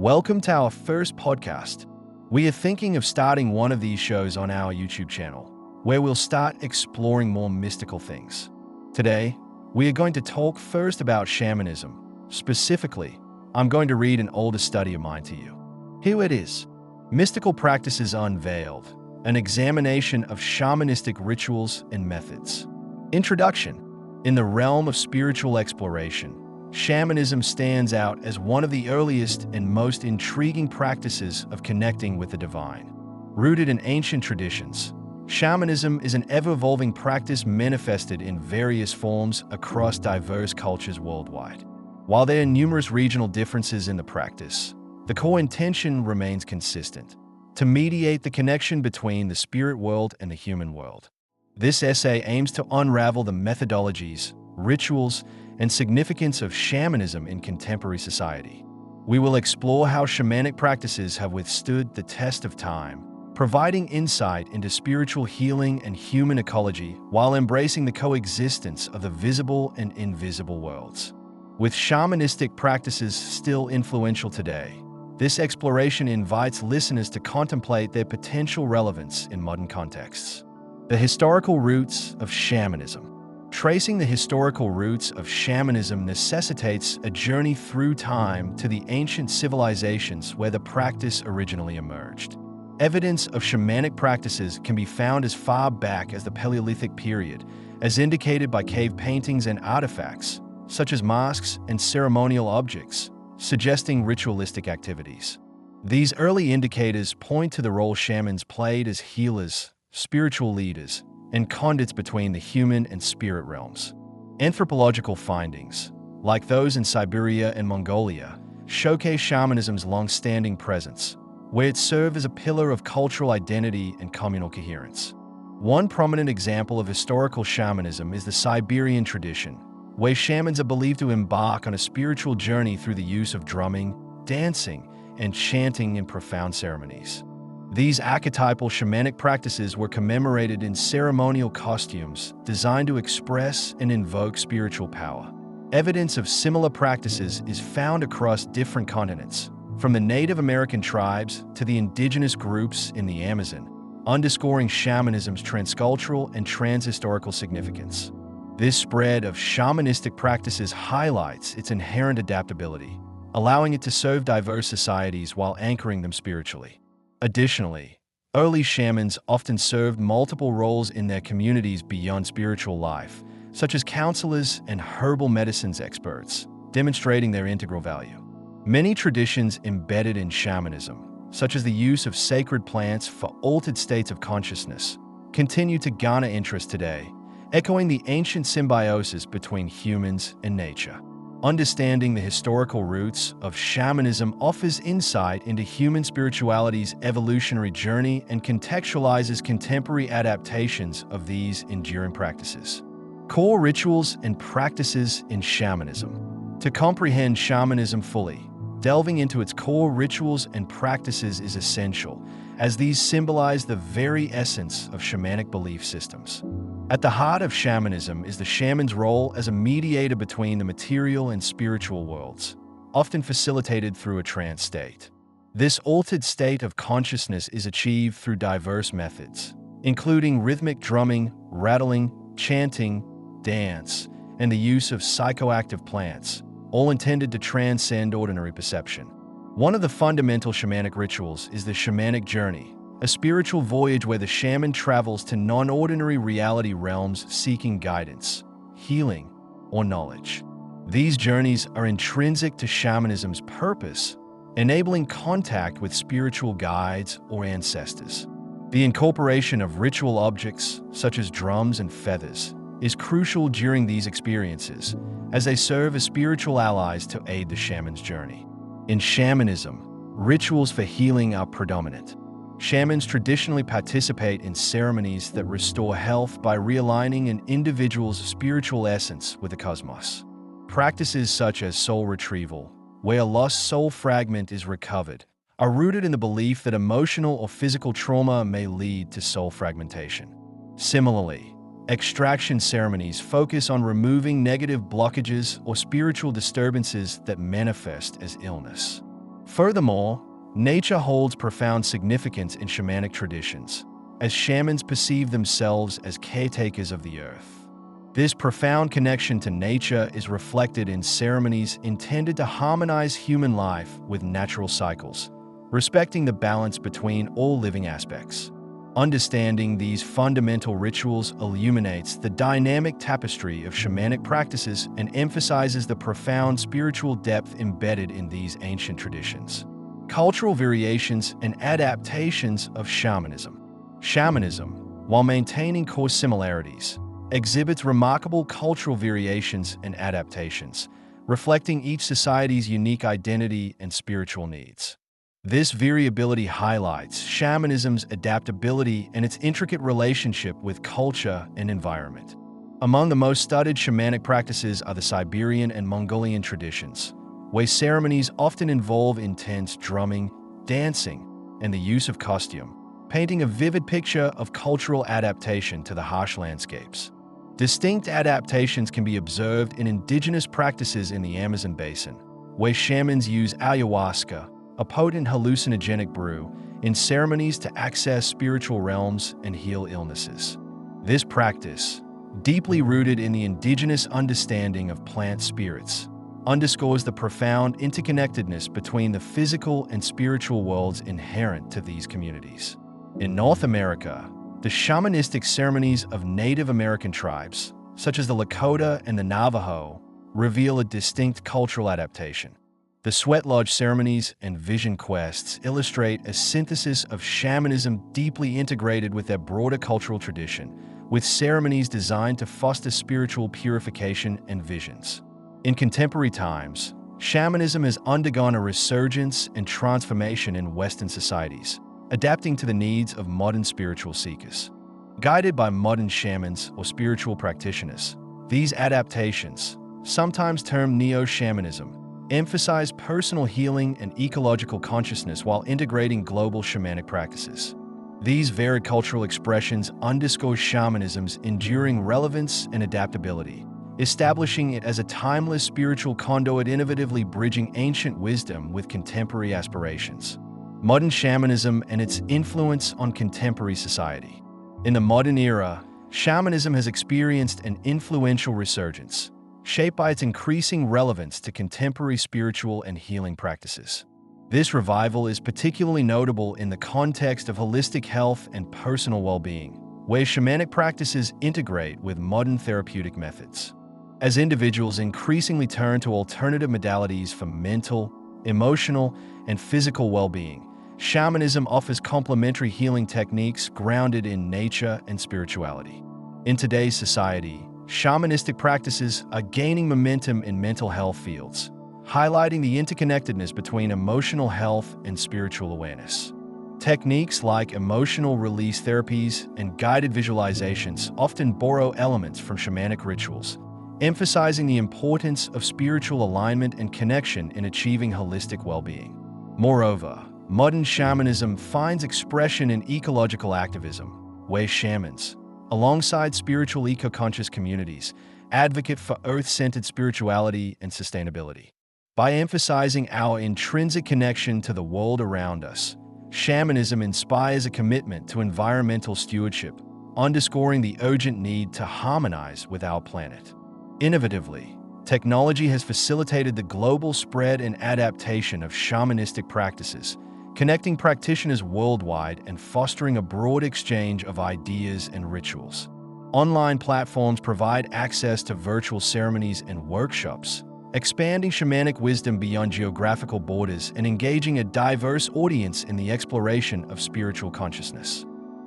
Welcome to our first podcast. We are thinking of starting one of these shows on our YouTube channel, where we'll start exploring more mystical things. Today, we are going to talk first about shamanism. Specifically, I'm going to read an older study of mine to you. Here it is: Mystical Practices Unveiled, an examination of shamanistic rituals and methods. Introduction. In the realm of spiritual exploration, shamanism stands out as one of the earliest and most intriguing practices of connecting with the divine. Rooted in ancient traditions, shamanism is an ever-evolving practice manifested in various forms across diverse cultures worldwide. While there are numerous regional differences in the practice, the core intention remains consistent: to mediate the connection between the spirit world and the human world. This essay aims to unravel the methodologies, rituals, and significance of shamanism in contemporary society. We will explore how shamanic practices have withstood the test of time, providing insight into spiritual healing and human ecology while embracing the coexistence of the visible and invisible worlds. With shamanistic practices still influential today, this exploration invites listeners to contemplate their potential relevance in modern contexts. The historical roots of shamanism. Tracing the historical roots of shamanism necessitates a journey through time to the ancient civilizations where the practice originally emerged. Evidence of shamanic practices can be found as far back as the Paleolithic period, as indicated by cave paintings and artifacts, such as masks and ceremonial objects, suggesting ritualistic activities. These early indicators point to the role shamans played as healers, spiritual leaders, and conduits between the human and spirit realms. Anthropological findings, like those in Siberia and Mongolia, showcase shamanism's long-standing presence, where it served as a pillar of cultural identity and communal coherence. One prominent example of historical shamanism is the Siberian tradition, where shamans are believed to embark on a spiritual journey through the use of drumming, dancing, and chanting in profound ceremonies. These archetypal shamanic practices were commemorated in ceremonial costumes designed to express and invoke spiritual power. Evidence of similar practices is found across different continents, from the Native American tribes to the indigenous groups in the Amazon, underscoring shamanism's transcultural and transhistorical significance. This spread of shamanistic practices highlights its inherent adaptability, allowing it to serve diverse societies while anchoring them spiritually. Additionally, early shamans often served multiple roles in their communities beyond spiritual life, such as counselors and herbal medicines experts, demonstrating their integral value. Many traditions embedded in shamanism, such as the use of sacred plants for altered states of consciousness, continue to garner interest today, echoing the ancient symbiosis between humans and nature. Understanding the historical roots of shamanism offers insight into human spirituality's evolutionary journey and contextualizes contemporary adaptations of these enduring practices. Core rituals and practices in shamanism. To comprehend shamanism fully, delving into its core rituals and practices is essential, as these symbolize the very essence of shamanic belief systems. At the heart of shamanism is the shaman's role as a mediator between the material and spiritual worlds, often facilitated through a trance state. This altered state of consciousness is achieved through diverse methods, including rhythmic drumming, rattling, chanting, dance, and the use of psychoactive plants, all intended to transcend ordinary perception. One of the fundamental shamanic rituals is the shamanic journey, a spiritual voyage where the shaman travels to non-ordinary reality realms seeking guidance, healing, or knowledge. These journeys are intrinsic to shamanism's purpose, enabling contact with spiritual guides or ancestors. The incorporation of ritual objects, such as drums and feathers, is crucial during these experiences, as they serve as spiritual allies to aid the shaman's journey. In shamanism, rituals for healing are predominant. Shamans traditionally participate in ceremonies that restore health by realigning an individual's spiritual essence with the cosmos. Practices such as soul retrieval, where a lost soul fragment is recovered, are rooted in the belief that emotional or physical trauma may lead to soul fragmentation. Similarly, extraction ceremonies focus on removing negative blockages or spiritual disturbances that manifest as illness. Furthermore, nature holds profound significance in shamanic traditions, as shamans perceive themselves as caretakers of the earth. This profound connection to nature is reflected in ceremonies intended to harmonize human life with natural cycles, respecting the balance between all living aspects. Understanding these fundamental rituals illuminates the dynamic tapestry of shamanic practices and emphasizes the profound spiritual depth embedded in these ancient traditions. Cultural variations and adaptations of shamanism. Shamanism, while maintaining core similarities, exhibits remarkable cultural variations and adaptations, reflecting each society's unique identity and spiritual needs. This variability highlights shamanism's adaptability and its intricate relationship with culture and environment. Among the most studied shamanic practices are the Siberian and Mongolian traditions, where ceremonies often involve intense drumming, dancing, and the use of costume, painting a vivid picture of cultural adaptation to the harsh landscapes. Distinct adaptations can be observed in indigenous practices in the Amazon basin, where shamans use ayahuasca, a potent hallucinogenic brew, in ceremonies to access spiritual realms and heal illnesses. This practice, deeply rooted in the indigenous understanding of plant spirits, underscores the profound interconnectedness between the physical and spiritual worlds inherent to these communities. In North America, the shamanistic ceremonies of Native American tribes, such as the Lakota and the Navajo, reveal a distinct cultural adaptation. The sweat lodge ceremonies and vision quests illustrate a synthesis of shamanism deeply integrated with their broader cultural tradition, with ceremonies designed to foster spiritual purification and visions. In contemporary times, shamanism has undergone a resurgence and transformation in Western societies, adapting to the needs of modern spiritual seekers. Guided by modern shamans or spiritual practitioners, these adaptations, sometimes termed neo-shamanism, emphasize personal healing and ecological consciousness while integrating global shamanic practices. These varied cultural expressions underscore shamanism's enduring relevance and adaptability, establishing it as a timeless spiritual conduit innovatively bridging ancient wisdom with contemporary aspirations. Modern shamanism and its influence on contemporary society. In the modern era, shamanism has experienced an influential resurgence, shaped by its increasing relevance to contemporary spiritual and healing practices. This revival is particularly notable in the context of holistic health and personal well-being, where shamanic practices integrate with modern therapeutic methods. As individuals increasingly turn to alternative modalities for mental, emotional, and physical well-being, shamanism offers complementary healing techniques grounded in nature and spirituality. In today's society, shamanistic practices are gaining momentum in mental health fields, highlighting the interconnectedness between emotional health and spiritual awareness. Techniques like emotional release therapies and guided visualizations often borrow elements from shamanic rituals, emphasizing the importance of spiritual alignment and connection in achieving holistic well-being. Moreover, modern shamanism finds expression in ecological activism, where shamans, alongside spiritual eco-conscious communities, advocate for earth-centered spirituality and sustainability. By emphasizing our intrinsic connection to the world around us, shamanism inspires a commitment to environmental stewardship, underscoring the urgent need to harmonize with our planet. Innovatively, technology has facilitated the global spread and adaptation of shamanistic practices, connecting practitioners worldwide and fostering a broad exchange of ideas and rituals. Online platforms provide access to virtual ceremonies and workshops, expanding shamanic wisdom beyond geographical borders and engaging a diverse audience in the exploration of spiritual consciousness.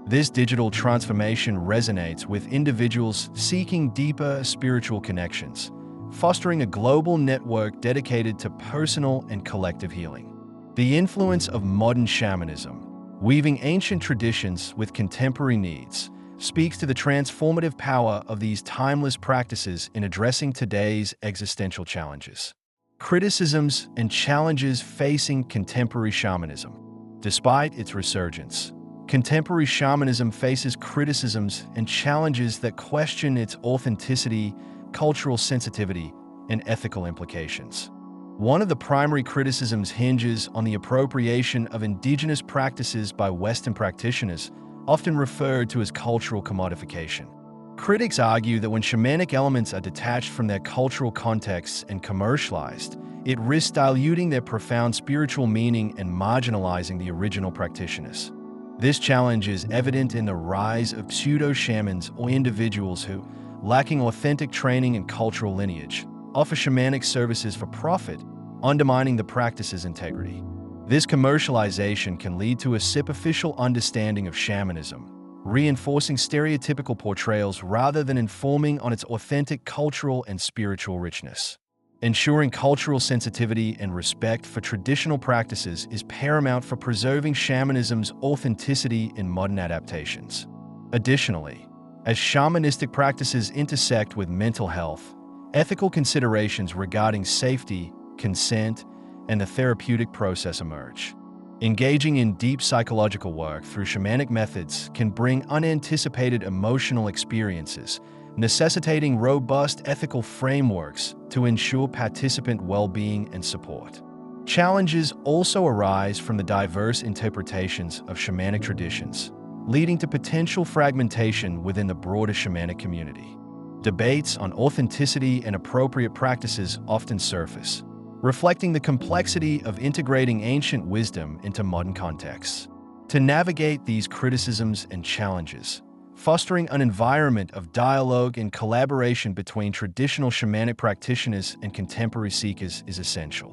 This digital transformation resonates with individuals seeking deeper spiritual connections, fostering a global network dedicated to personal and collective healing. The influence of modern shamanism, weaving ancient traditions with contemporary needs, speaks to the transformative power of these timeless practices in addressing today's existential challenges. Criticisms and challenges facing contemporary shamanism. Despite its resurgence, contemporary shamanism faces criticisms and challenges that question its authenticity, cultural sensitivity, and ethical implications. One of the primary criticisms hinges on the appropriation of indigenous practices by Western practitioners, often referred to as cultural commodification. Critics argue that when shamanic elements are detached from their cultural contexts and commercialized, it risks diluting their profound spiritual meaning and marginalizing the original practitioners. This challenge is evident in the rise of pseudo-shamans or individuals who, lacking authentic training and cultural lineage, offer shamanic services for profit, undermining the practice's integrity. This commercialization can lead to a superficial understanding of shamanism, reinforcing stereotypical portrayals rather than informing on its authentic cultural and spiritual richness. Ensuring cultural sensitivity and respect for traditional practices is paramount for preserving shamanism's authenticity in modern adaptations. Additionally, as shamanistic practices intersect with mental health, ethical considerations regarding safety, consent, and the therapeutic process emerge. Engaging in deep psychological work through shamanic methods can bring unanticipated emotional experiences, necessitating robust ethical frameworks to ensure participant well-being and support. Challenges also arise from the diverse interpretations of shamanic traditions, leading to potential fragmentation within the broader shamanic community. Debates on authenticity and appropriate practices often surface, reflecting the complexity of integrating ancient wisdom into modern contexts. To navigate these criticisms and challenges, fostering an environment of dialogue and collaboration between traditional shamanic practitioners and contemporary seekers is essential.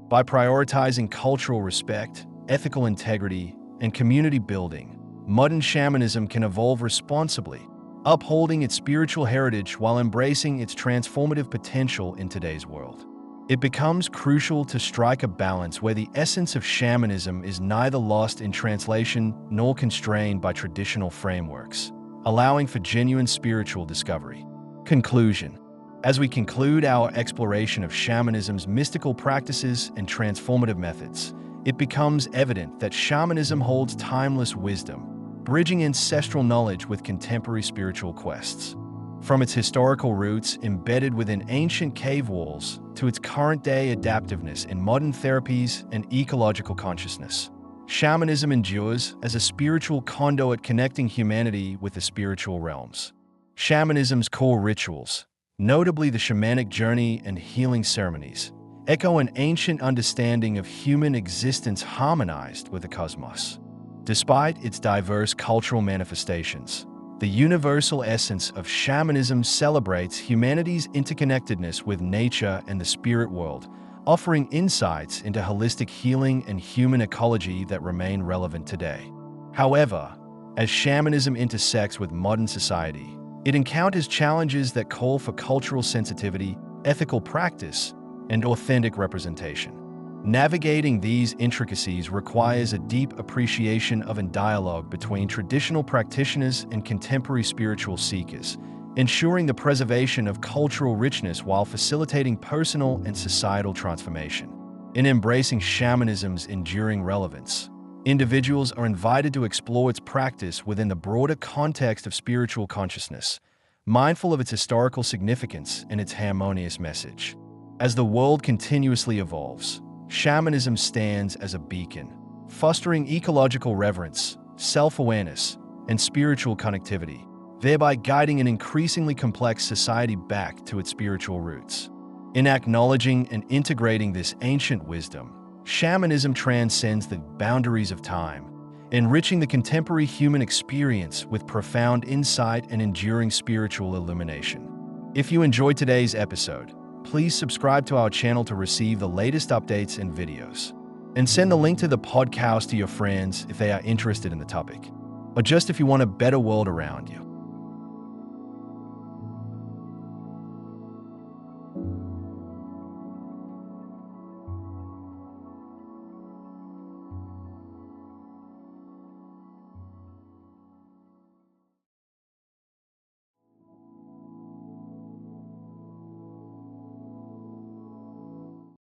By prioritizing cultural respect, ethical integrity, and community building, modern shamanism can evolve responsibly, upholding its spiritual heritage while embracing its transformative potential in today's world. It becomes crucial to strike a balance where the essence of shamanism is neither lost in translation nor constrained by traditional frameworks, allowing for genuine spiritual discovery. Conclusion. As we conclude our exploration of shamanism's mystical practices and transformative methods, it becomes evident that shamanism holds timeless wisdom, bridging ancestral knowledge with contemporary spiritual quests. From its historical roots embedded within ancient cave walls to its current-day adaptiveness in modern therapies and ecological consciousness, shamanism endures as a spiritual conduit connecting humanity with the spiritual realms. Shamanism's core rituals, notably the shamanic journey and healing ceremonies, echo an ancient understanding of human existence harmonized with the cosmos. Despite its diverse cultural manifestations, the universal essence of shamanism celebrates humanity's interconnectedness with nature and the spirit world, offering insights into holistic healing and human ecology that remain relevant today. However, as shamanism intersects with modern society, it encounters challenges that call for cultural sensitivity, ethical practice, and authentic representation. Navigating these intricacies requires a deep appreciation of and dialogue between traditional practitioners and contemporary spiritual seekers, ensuring the preservation of cultural richness while facilitating personal and societal transformation. In embracing shamanism's enduring relevance, individuals are invited to explore its practice within the broader context of spiritual consciousness, mindful of its historical significance and its harmonious message. As the world continuously evolves, shamanism stands as a beacon, fostering ecological reverence, self-awareness, and spiritual connectivity, thereby guiding an increasingly complex society back to its spiritual roots. In acknowledging and integrating this ancient wisdom, shamanism transcends the boundaries of time, enriching the contemporary human experience with profound insight and enduring spiritual illumination. If you enjoyed today's episode, please subscribe to our channel to receive the latest updates and videos. And send the link to the podcast to your friends if they are interested in the topic, or just if you want a better world around you.